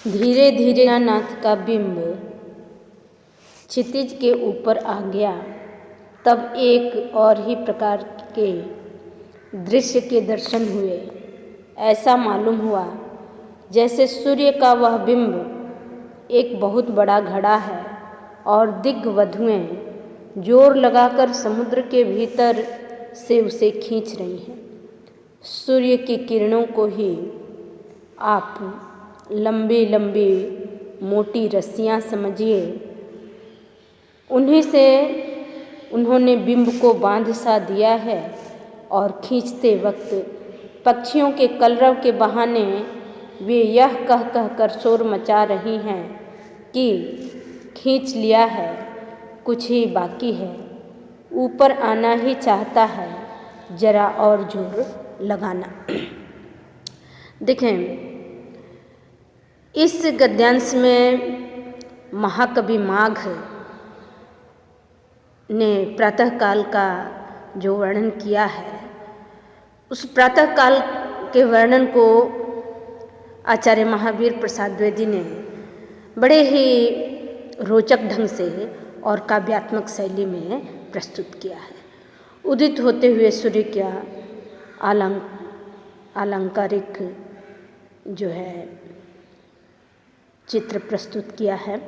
धीरे धीरे नाथ का बिंब क्षितिज के ऊपर आ गया। तब एक और ही प्रकार के दृश्य के दर्शन हुए। ऐसा मालूम हुआ जैसे सूर्य का वह बिंब एक बहुत बड़ा घड़ा है और दिग्वधुएं जोर लगाकर समुद्र के भीतर से उसे खींच रही हैं। सूर्य की किरणों को ही आप लंबी लंबी मोटी रस्सियाँ समझिए, उन्हीं से उन्होंने बिंब को बांध सा दिया है और खींचते वक्त पक्षियों के कलरव के बहाने वे यह कह कह कर शोर मचा रही हैं कि खींच लिया है, कुछ ही बाकी है, ऊपर आना ही चाहता है, जरा और जोर लगाना। देखें, इस गद्यांश में महाकवि माघ ने प्रातःकाल का जो वर्णन किया है, उस प्रातःकाल के वर्णन को आचार्य महावीर प्रसाद द्विवेदी ने बड़े ही रोचक ढंग से और काव्यात्मक शैली में प्रस्तुत किया है। उदित होते हुए सूर्य का अलंकारिक जो है चित्र प्रस्तुत किया है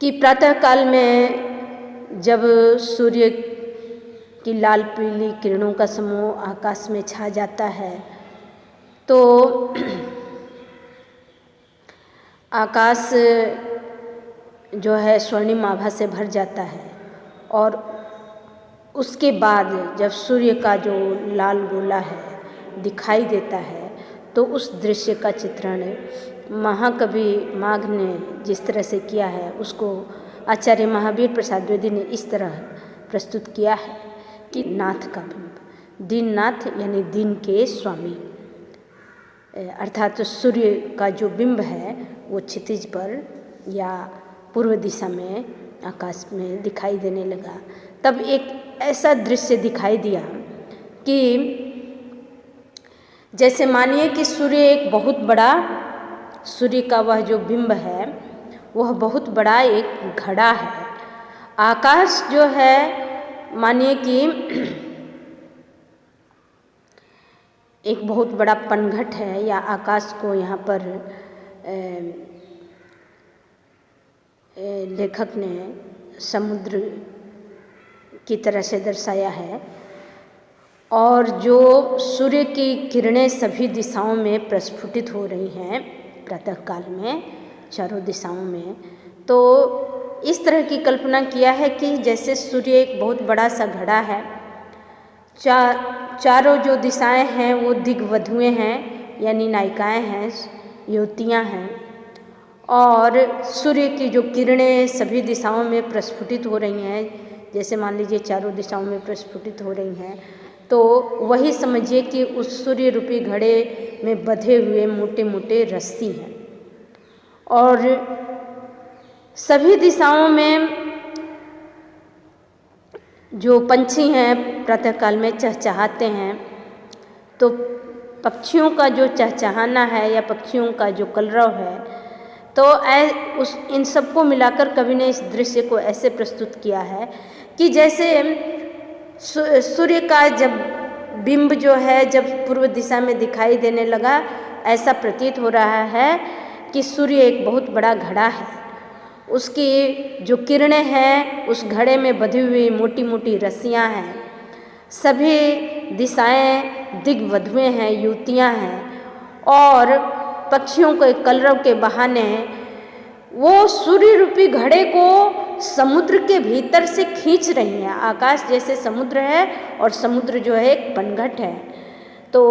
कि प्रातःकाल में जब सूर्य की लाल पीली किरणों का समूह आकाश में छा जाता है तो आकाश जो है स्वर्णिम आभा से भर जाता है और उसके बाद जब सूर्य का जो लाल गोला है दिखाई देता है तो उस दृश्य का चित्रण महाकवि माघ ने जिस तरह से किया है उसको आचार्य महावीर प्रसाद द्विवेदी ने इस तरह प्रस्तुत किया है कि नाथ का बिंब, दीननाथ यानी दिन के स्वामी, अर्थात सूर्य का जो बिंब है वो क्षितिज पर या पूर्व दिशा में आकाश में दिखाई देने लगा। तब एक ऐसा दृश्य दिखाई दिया कि जैसे मानिए कि सूर्य एक बहुत बड़ा, सूर्य का वह जो बिंब है वह बहुत बड़ा एक घड़ा है। आकाश जो है मानिए कि एक बहुत बड़ा पनघट है, या आकाश को यहाँ पर लेखक ने समुद्र की तरह से दर्शाया है। और जो सूर्य की किरणें सभी दिशाओं में प्रस्फुटित हो रही हैं प्रातःकाल में चारों दिशाओं में, तो इस तरह की कल्पना किया है कि जैसे सूर्य एक बहुत बड़ा सा घड़ा है, चारों जो दिशाएं हैं वो दिग्वधुएं हैं यानी नायिकाएं हैं, युवतियां हैं, और सूर्य की जो किरणें सभी दिशाओं में प्रस्फुटित हो रही हैं, जैसे मान लीजिए चारों दिशाओं में प्रस्फुटित हो रही हैं, तो वही समझिए कि उस सूर्य रूपी घड़े में बंधे हुए मोटे मोटे रस्सी हैं। और सभी दिशाओं में जो पंछी हैं प्रातःकाल में चहचहाते हैं, तो पक्षियों का जो चहचहाना है या पक्षियों का जो कलरव है, तो इन सबको मिलाकर कवि ने इस दृश्य को ऐसे प्रस्तुत किया है कि जैसे सूर्य का जब बिंब जो है जब पूर्व दिशा में दिखाई देने लगा, ऐसा प्रतीत हो रहा है कि सूर्य एक बहुत बड़ा घड़ा है। उसकी जो किरणें हैं उस घड़े में बंधी हुई मोटी मोटी रस्सियाँ हैं, सभी दिशाएं दिग्वधुएं हैं, युवतियाँ हैं, और पक्षियों के कलरव के बहाने वो सूर्य रूपी घड़े को समुद्र के भीतर से खींच रही हैं। आकाश जैसे समुद्र है और समुद्र जो है एक पनघट है, तो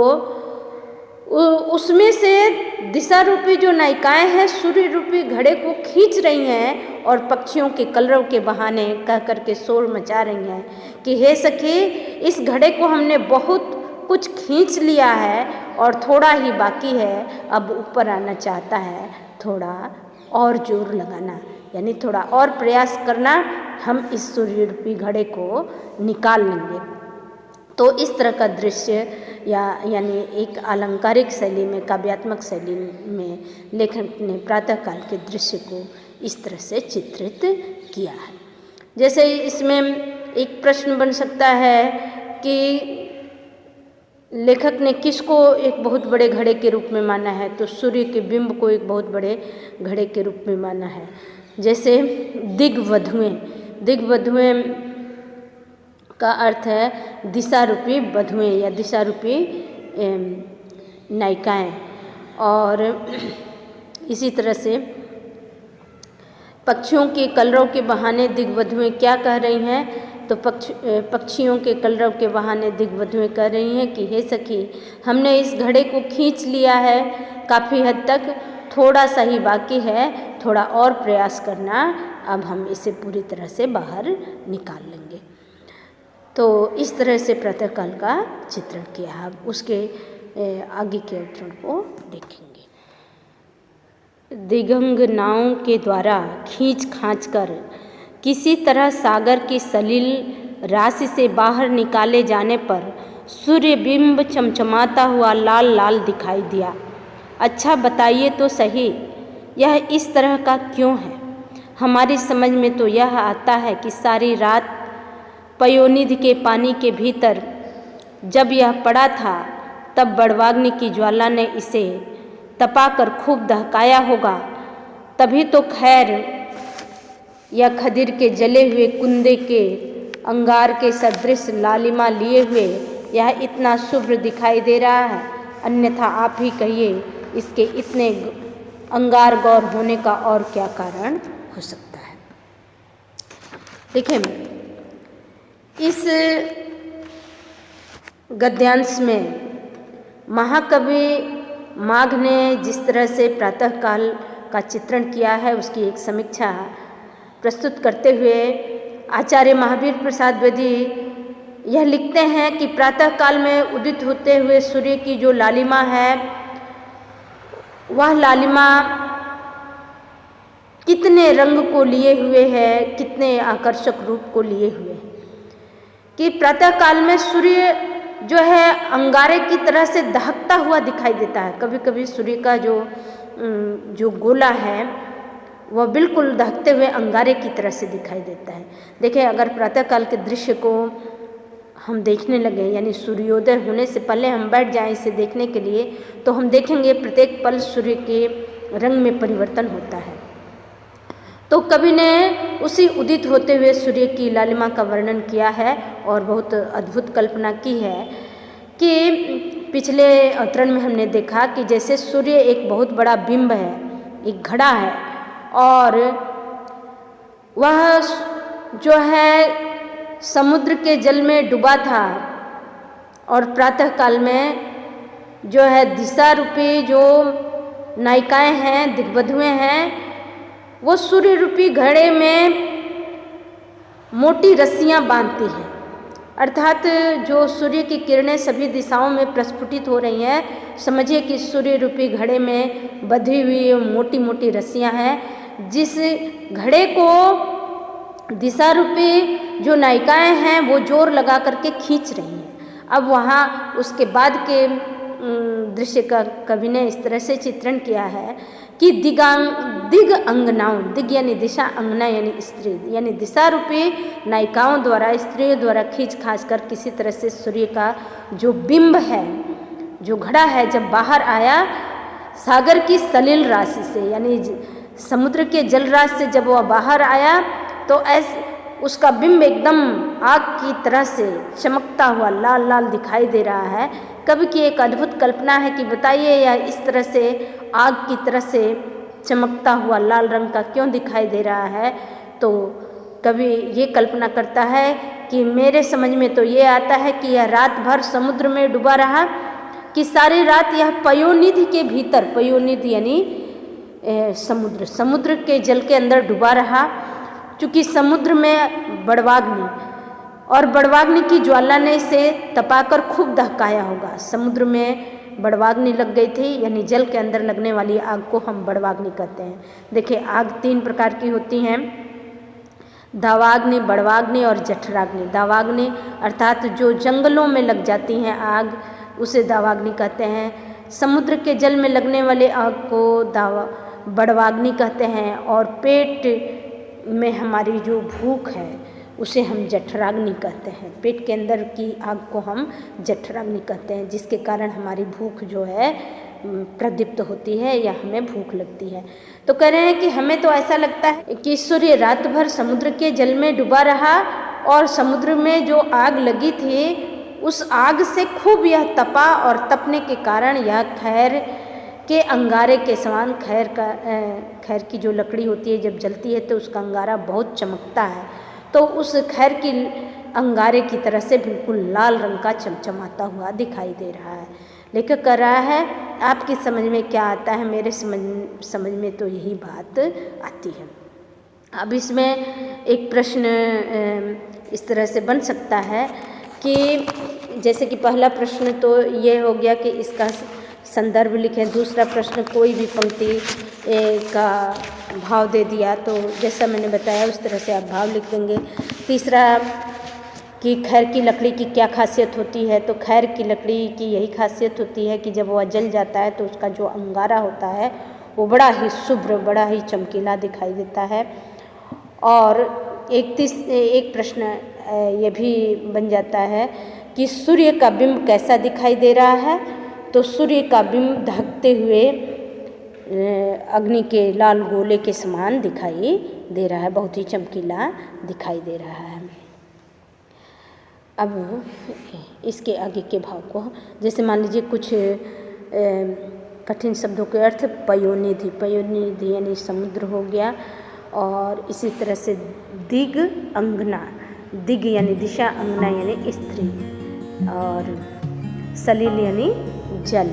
उसमें से दिशा रूपी जो नायिकाएं हैं सूर्य रूपी घड़े को खींच रही हैं और पक्षियों के कलरव के बहाने कह कर के शोर मचा रही हैं कि हे सखी, इस घड़े को हमने बहुत कुछ खींच लिया है और थोड़ा ही बाकी है, अब ऊपर आना चाहता है, थोड़ा और जोर लगाना, यानी थोड़ा और प्रयास करना, हम इस सूर्य रूपी घड़े को निकाल लेंगे। तो इस तरह का दृश्य यानी एक अलंकारिक शैली में, काव्यात्मक शैली में लेखक ने प्रातःकाल के दृश्य को इस तरह से चित्रित किया है। जैसे इसमें एक प्रश्न बन सकता है कि लेखक ने किसको एक बहुत बड़े घड़े के रूप में माना है, तो सूर्य के बिंब को एक बहुत बड़े घड़े के रूप में माना है। जैसे दिग्वधुएं का अर्थ है दिशा रूपी वधुएं या दिशा रूपी नायिकाएं। और इसी तरह से पक्षियों के कलरव के बहाने दिग्वधुएं क्या कह रही हैं, तो पक्षियों के कलरव के बहाने दिग्वधुएं कह रही हैं कि हे सखी, हमने इस घड़े को खींच लिया है काफ़ी हद तक, थोड़ा सा ही बाकी है, थोड़ा और प्रयास करना, अब हम इसे पूरी तरह से बाहर निकाल लेंगे। तो इस तरह से प्रातःकाल का चित्रण किया है। अब उसके आगे के अवतरण को देखेंगे। दिगंगनाओं के द्वारा खींच खांच कर किसी तरह सागर की सलिल राशि से बाहर निकाले जाने पर सूर्य बिंब चमचमाता हुआ लाल लाल दिखाई दिया। अच्छा बताइए तो सही, यह इस तरह का क्यों है? हमारी समझ में तो यह आता है कि सारी रात पयोनिधि के पानी के भीतर जब यह पड़ा था, तब बड़वाग्नि की ज्वाला ने इसे तपाकर खूब दहकाया होगा, तभी तो खैर या खदिर के जले हुए कुंदे के अंगार के सदृश लालिमा लिए हुए यह इतना शुभ्र दिखाई दे रहा है। अन्यथा आप ही कहिए, इसके इतने अंगार गौर होने का और क्या कारण हो सकता है? देखिए, इस गद्यांश में महाकवि माघ ने जिस तरह से प्रातःकाल का चित्रण किया है, उसकी एक समीक्षा प्रस्तुत करते हुए आचार्य महावीर प्रसाद द्विवेदी यह लिखते हैं कि प्रातःकाल में उदित होते हुए सूर्य की जो लालिमा है, वह लालिमा कितने रंग को लिए हुए है, कितने आकर्षक रूप को लिए हुए है कि प्रातःकाल में सूर्य जो है अंगारे की तरह से दहकता हुआ दिखाई देता है। कभी कभी सूर्य का जो गोला है वह बिल्कुल दहकते हुए अंगारे की तरह से दिखाई देता है। देखिए, अगर प्रातःकाल के दृश्य को हम देखने लगे, यानी सूर्योदय होने से पहले हम बैठ जाएं इसे देखने के लिए, तो हम देखेंगे प्रत्येक पल सूर्य के रंग में परिवर्तन होता है। तो कवि ने उसी उदित होते हुए सूर्य की लालिमा का वर्णन किया है और बहुत अद्भुत कल्पना की है कि पिछले अवतरण में हमने देखा कि जैसे सूर्य एक बहुत बड़ा बिंब है, एक घड़ा है, और वह जो है समुद्र के जल में डूबा था, और प्रातःकाल में जो है दिशा रूपी जो नायिकाएं हैं, दिग्वधुएं हैं, वो सूर्य रूपी घड़े में मोटी रस्सियां बांधती हैं। अर्थात जो सूर्य की किरणें सभी दिशाओं में प्रस्फुटित हो रही हैं, समझिए कि सूर्य रूपी घड़े में बंधी हुई मोटी मोटी रस्सियां हैं, जिस घड़े को दिशा रूपी जो नायिकाएं हैं वो जोर लगा करके खींच रही हैं। अब वहाँ उसके बाद के दृश्य का कवि ने इस तरह से चित्रण किया है कि दिग अंगनाओं, दिग यानी दिशा, अंगना यानी स्त्री, यानी दिशा रूपी नायिकाओं द्वारा, स्त्रियों द्वारा खींच खांच कर किसी तरह से सूर्य का जो बिंब है, जो घड़ा है, जब बाहर आया सागर की सलिल राशि से, यानी समुद्र के जलराशि से जब वह बाहर आया तो ऐसे उसका बिंब एकदम आग की तरह से चमकता हुआ लाल लाल दिखाई दे रहा है। कवि की एक अद्भुत कल्पना है कि बताइए यह इस तरह से आग की तरह से चमकता हुआ लाल रंग का क्यों दिखाई दे रहा है? तो कवि ये कल्पना करता है कि मेरे समझ में तो ये आता है कि यह रात भर समुद्र में डूबा रहा, कि सारी रात यह पयोनिधि के भीतर, पयोनिधि यानी समुद्र के जल के अंदर डूबा रहा, चूँकि समुद्र में बड़वाग्नि और बड़वाग्नि की ज्वाला ने इसे तपाकर खूब दहकाया होगा। समुद्र में बड़वाग्नि लग गई थी, यानी जल के अंदर लगने वाली आग को हम बड़वाग्नि कहते हैं। देखिए, आग 3 प्रकार की होती हैं। दावाग्नि, बड़वाग्नि और जठराग्नि। दावाग्नि अर्थात जो जंगलों में लग जाती हैं आग, उसे दावाग्नि कहते हैं। समुद्र के जल में लगने वाले आग को बड़वाग्नि कहते हैं। और पेट में हमारी जो भूख है उसे हम जठराग्नि कहते हैं। पेट के अंदर की आग को हम जठराग्नि कहते हैं, जिसके कारण हमारी भूख जो है प्रदीप्त होती है या हमें भूख लगती है। तो कह रहे हैं कि हमें तो ऐसा लगता है कि सूर्य रात भर समुद्र के जल में डूबा रहा और समुद्र में जो आग लगी थी उस आग से खूब यह तपा और तपने के कारण यह खैर के अंगारे के समान, खैर की जो लकड़ी होती है जब जलती है तो उसका अंगारा बहुत चमकता है, तो उस खैर की अंगारे की तरह से बिल्कुल लाल रंग का चमचमाता हुआ दिखाई दे रहा है। लेखक कह रहा है आपकी समझ में क्या आता है, मेरे समझ में तो यही बात आती है। अब इसमें एक प्रश्न इस तरह से बन सकता है कि जैसे कि पहला प्रश्न तो ये हो गया कि इसका संदर्भ लिखें, दूसरा प्रश्न कोई भी पंक्ति का भाव दे दिया तो जैसा मैंने बताया उस तरह से आप भाव लिख देंगे। तीसरा कि खैर की लकड़ी की क्या खासियत होती है, तो खैर की लकड़ी की यही खासियत होती है कि जब वह जल जाता है तो उसका जो अंगारा होता है वो बड़ा ही शुभ्र, बड़ा ही चमकीला दिखाई देता है। और एक प्रश्न ये भी बन जाता है कि सूर्य का बिंब कैसा दिखाई दे रहा है, तो सूर्य का बिंब धकते हुए अग्नि के लाल गोले के समान दिखाई दे रहा है, बहुत ही चमकीला दिखाई दे रहा है। अब इसके आगे के भाव को जैसे मान लीजिए कुछ कठिन शब्दों के अर्थ पयोनिधि, पयोनिधि यानी समुद्र हो गया, और इसी तरह से दिग अंगना, दिग यानी दिशा, अंगना यानी स्त्री, और सलिल यानी जल।